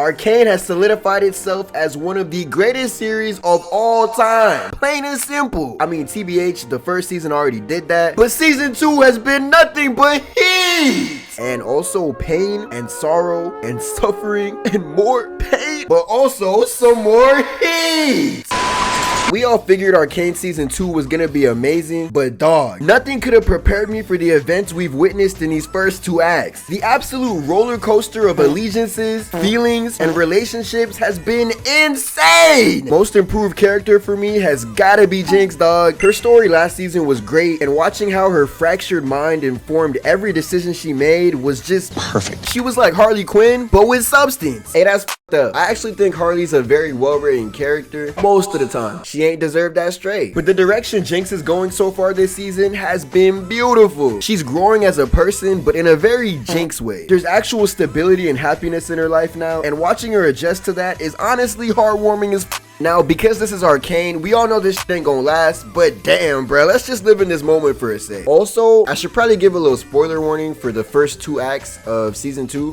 Arcane has solidified itself as one of the greatest series of all time. Plain and simple. I mean, TBH, the first season already did that, but season 2 has been nothing but heat. And also pain and sorrow and suffering and more pain, but also some more heat. We all figured Arcane Season 2 was gonna be amazing, but dog, nothing could have prepared me for the events we've witnessed in these first 2 acts. The absolute roller coaster of allegiances, feelings, and relationships has been insane! Most improved character for me has gotta be Jinx, dog. Her story last season was great, and watching how her fractured mind informed every decision she made was just perfect. She was like Harley Quinn, but with substance. Hey, that's f***ed up. I actually think Harley's a very well-written character most of the time. She ain't deserved that straight. But the direction Jinx is going so far this season has been beautiful. She's growing as a person, but in a very Jinx way. There's actual stability and happiness in her life now, and watching her adjust to that is honestly heartwarming as f. Now, because this is Arcane, we all know this shit ain't gonna last, but damn, bro, let's just live in this moment for a sec. Also, I should probably give a little spoiler warning for the first 2 acts of season 2.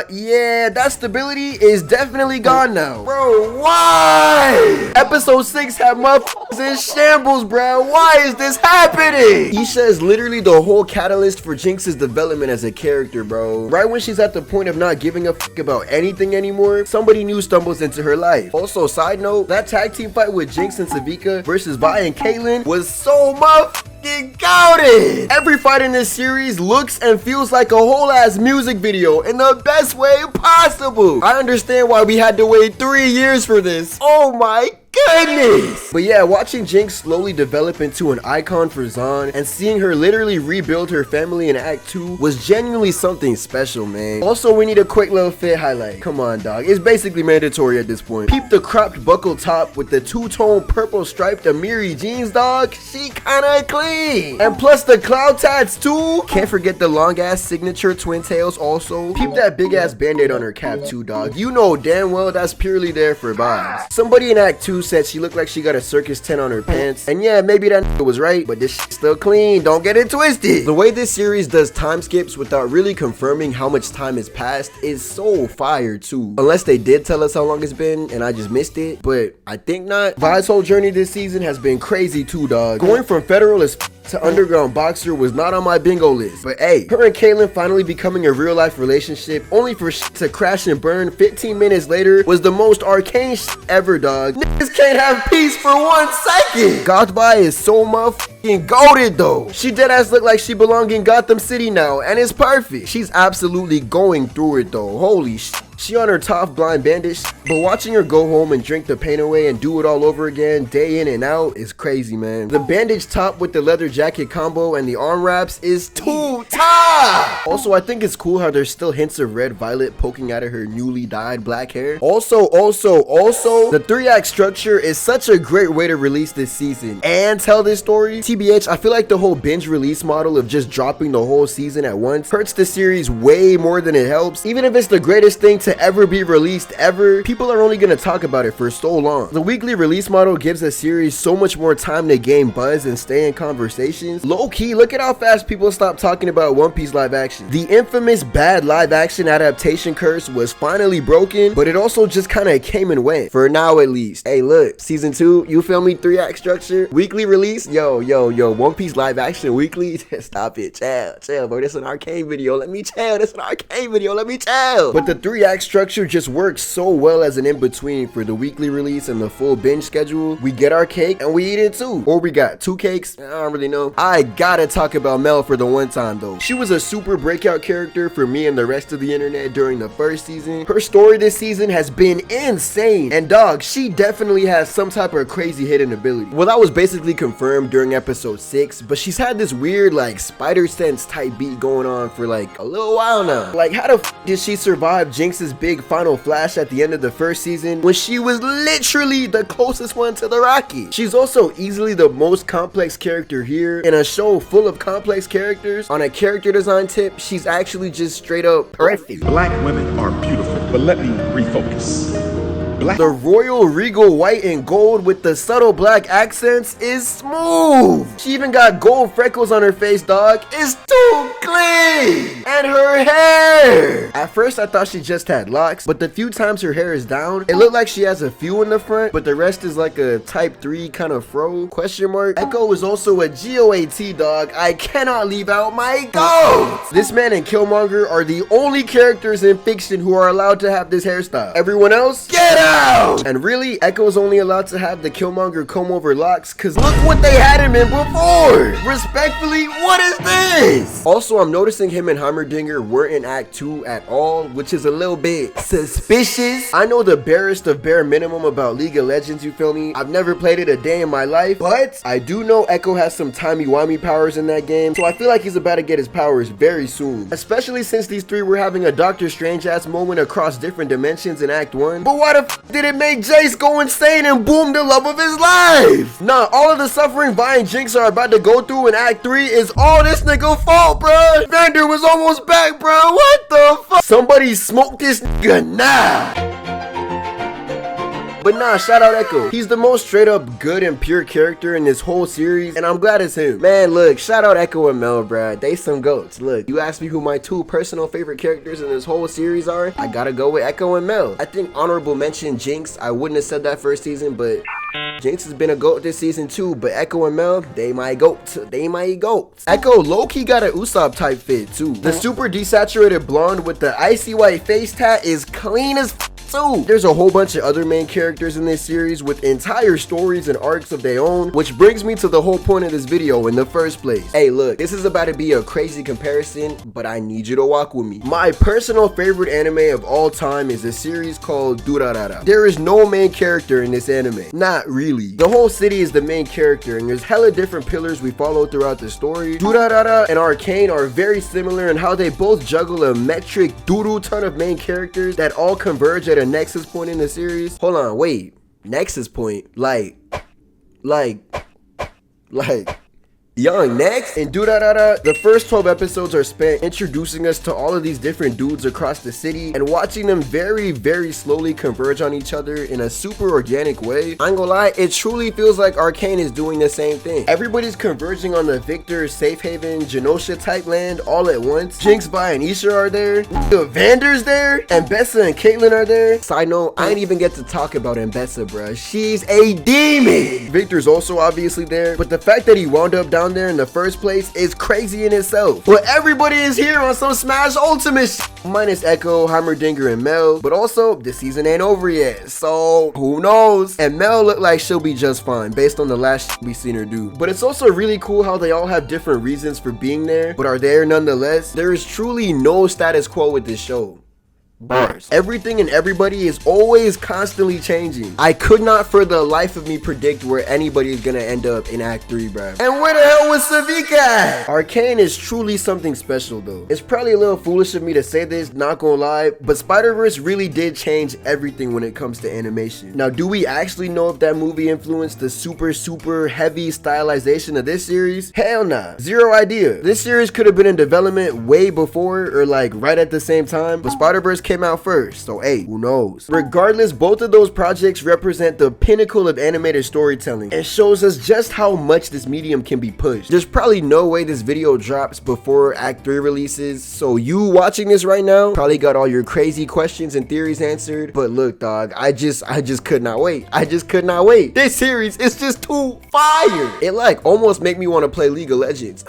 Yeah, that stability is definitely gone now. Bro, why? Episode 6 had motherfuckers in shambles, bro. Why is this happening? Isha is literally the whole catalyst for Jinx's development as a character, bro. Right when she's at the point of not giving a fuck about anything anymore, somebody new stumbles into her life. Also, side note, that tag team fight with Jinx and Savika versus Vi and Caitlyn was so motherfucking goated. Every fight in this series looks and feels like a whole ass music video in the best way possible. I understand why we had to wait 3 years for this. Oh my goodness. But yeah, watching Jinx slowly develop into an icon for Zon and seeing her literally rebuild her family in Act 2 was genuinely something special, man. Also, we need a quick little fit highlight. Come on, dog. It's basically mandatory at this point. Peep the cropped buckle top with the 2-tone purple striped Amiri jeans, dog. She kinda clean. And plus the cloud tats too. Can't forget the long ass signature twin tails also. Peep that big ass band-aid on her cap too, dog. You know damn well that's purely there for vibes. Somebody in Act 2 said she looked like she got a circus tent on her pants, and yeah, maybe that was right, but this shit's still clean. Don't get it twisted. The way this series does time skips without really confirming how much time has passed is so fire too. Unless they did tell us how long it's been and I just missed it, but I think not. Vi's whole journey this season has been crazy too, dog. Going from federal as to underground boxer was not on my bingo list, but hey, her and Caitlyn finally becoming a real life relationship only for to crash and burn 15 minutes later was the most Arcane ever, dog. Niggas can't have peace for 1 second. Gothby is so motherfucking goated though. She deadass look like she belong in Gotham City now, and it's perfect. She's absolutely going through it though. Holy shit. She on her top blind bandage, but watching her go home and drink the pain away and do it all over again day in and out is crazy, man. The bandage top with the leather jacket combo and the arm wraps is too top. Also, I think it's cool how there's still hints of red violet poking out of her newly dyed black hair. Also, the 3-act structure is such a great way to release this season and tell this story. TBH, I feel like the whole binge release model of just dropping the whole season at once hurts the series way more than it helps. Even if it's the greatest thing to ever be released ever, people are only gonna talk about it for so long. The weekly release model gives a series so much more time to gain buzz and stay in conversations. Low-key, look at how fast people stop talking about One Piece live action. The infamous bad live action adaptation curse was finally broken, but it also just kind of came and went, for now at least. Hey look, season 2, you feel me? 3-act structure, weekly release, yo, One Piece live action weekly. Stop it, chill, bro. This is an Arcane video, let me chill. This is an Arcane video, let me chill. But the 3-act structure just works so well as an in-between for the weekly release and the full binge schedule. We get our cake and we eat it too. Or we got 2 cakes, I don't really know. I gotta talk about Mel for the one time though. She was a super breakout character for me and the rest of the internet during the first season. Her story this season has been insane, and dog, she definitely has some type of crazy hidden ability. Well, that was basically confirmed during episode 6, but she's had this weird like spider sense type beat going on for like a little while now. Like, how the f did she survive Jinx's big final flash at the end of the first season when she was literally the closest one to the Rocky? She's also easily the most complex character here. In a show full of complex characters, on a character design tip, she's actually just straight up perfect. Black women are beautiful, but let me refocus. black. The royal regal white and gold with the subtle black accents is smooth. She even got gold freckles on her face, dog. It's too clean. And her hair. At first, I thought she just had locks, but the few times her hair is down, it looked like she has a few in the front, but the rest is like a type 3 kind of fro, question mark. Echo is also a GOAT, dog. I cannot leave out my goats. This man and Killmonger are the only characters in fiction who are allowed to have this hairstyle. Everyone else, get out! And really, Echo's only allowed to have the Killmonger comb over locks because look what they had him in before. Respectfully, what is this? Also, I'm noticing him and Heimerdinger weren't in Act 2 at all, which is a little bit suspicious. I know the barest of bare minimum about League of Legends, you feel me? I've never played it a day in my life, but I do know Echo has some timey-wimey powers in that game, so I feel like he's about to get his powers very soon, especially since these three were having a Doctor Strange-ass moment across different dimensions in Act 1. But why the f did it make Jace go insane and boom the love of his life? Nah, all of the suffering Vi and Jinx are about to go through in Act 3 is all this nigga fault, bruh. Vander was almost back, bro. What the fuck? Somebody smoke this nigga now. But nah, shout out Echo. He's the most straight up good and pure character in this whole series, and I'm glad it's him. Man, look, shout out Echo and Mel, bruh. They some goats. Look, you asked me who my two personal favorite characters in this whole series are. I gotta go with Echo and Mel. I think honorable mention Jinx. I wouldn't have said that first season, but Jinx has been a GOAT this season too, but Echo and Mel, they my GOAT. They my GOAT. Echo low-key got an Usopp type fit too. The super desaturated blonde with the icy white face tat is clean as too. There's a whole bunch of other main characters in this series with entire stories and arcs of their own, which brings me to the whole point of this video in the first place. Hey, look, this is about to be a crazy comparison, but I need you to walk with me. My personal favorite anime of all time is a series called Durarara. There is no main character in this anime. Not really. The whole city is the main character, and there's hella different pillars we follow throughout the story. Durarara and Arcane are very similar in how they both juggle a metric doo-doo ton of main characters that all converge at a nexus point in the series. Hold on, wait. Nexus point? Like Young next. In Durarara, the first 12 episodes are spent introducing us to all of these different dudes across the city and watching them very, very slowly converge on each other in a super organic way. I ain't gonna lie, it truly feels like Arcane is doing the same thing. Everybody's converging on the Victor, Safe Haven, Genosha type land all at once. Jinx, Vi, and Isha are there. The Vander's there. And Bessa and Caitlyn are there. Side note, I ain't even get to talk about Mbessa, bruh. She's a demon. Victor's also obviously there, but the fact that he wound up down there in the first place is crazy in itself. But everybody is here on some Smash Ultimate shit. Minus Echo, Heimerdinger, and Mel. But also, the season ain't over yet, so who knows? And Mel looked like she'll be just fine based on the last shit we seen her do. But it's also really cool how they all have different reasons for being there, but are there nonetheless. There is truly no status quo with this show. Bars. Everything and everybody is always constantly changing. I could not for the life of me predict where anybody is gonna end up in Act 3, bruh. And where the hell was Savika at? Arcane is truly something special though. It's probably a little foolish of me to say this, not gonna lie, but Spider-Verse really did change everything when it comes to animation. Now, do we actually know if that movie influenced the super heavy stylization of this series? Hell nah. Zero idea. This series could have been in development way before or like right at the same time, but Spider-Verse came out first, so hey, who knows? Regardless, both of those projects represent the pinnacle of animated storytelling and shows us just how much this medium can be pushed. There's probably no way this video drops before Act 3 releases, so you watching this right now probably got all your crazy questions and theories answered. But look, dog, I just could not wait. I just could not wait. This series is just too fire. It like almost make me want to play League of Legends.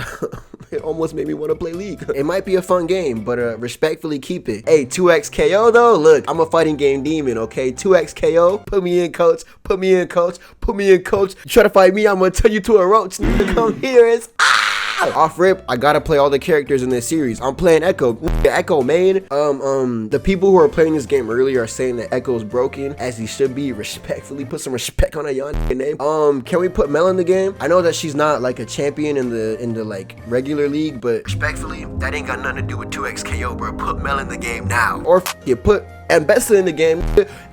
It almost made me want to play League. It might be a fun game, but respectfully keep it. Hey, 2x KO though, look, I'm a fighting game demon, okay? 2x KO, put me in, coach. Put me in, coach. Put me in, coach. You try to fight me, I'm gonna turn you to a roach. Come here, it's off rip. I gotta play all the characters in this series. I'm playing Echo. Echo main. The people who are playing this game earlier are saying that Echo's broken, as he should be. Respectfully, put some respect on that young name. Can we put Mel in the game? I know that she's not like a champion in the like regular league, but respectfully, that ain't got nothing to do with 2x KO, bro. Put Mel in the game now. Or you put Mbessa in the game.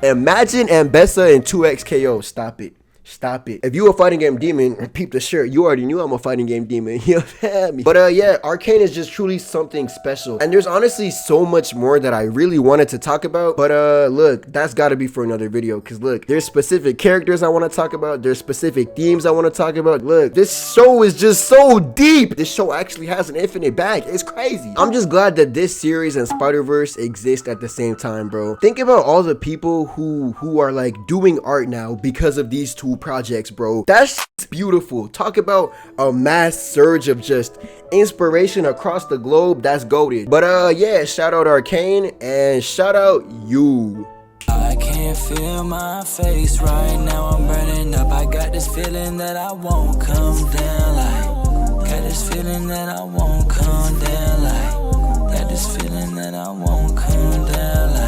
Imagine Mbessa and 2x KO. Stop it. Stop it. If you a fighting game demon, peep the shirt. You already knew I'm a fighting game demon. You feel me? But yeah, Arcane is just truly something special. And there's honestly so much more that I really wanted to talk about. But look, that's gotta be for another video. Cause look, there's specific characters I want to talk about. There's specific themes I want to talk about. Look, this show is just so deep. This show actually has an infinite bag. It's crazy. I'm just glad that this series and Spider-Verse exist at the same time, bro. Think about all the people who are like doing art now because of these two projects, bro. That's beautiful. Talk about a mass surge of just inspiration across the globe. That's goated. But yeah, shout out Arcane and shout out you. I can't feel my face right now. I'm burning up. I got this feeling that I won't come down. Like, got this feeling that I won't come down. Like, got this feeling that I won't come down. Like,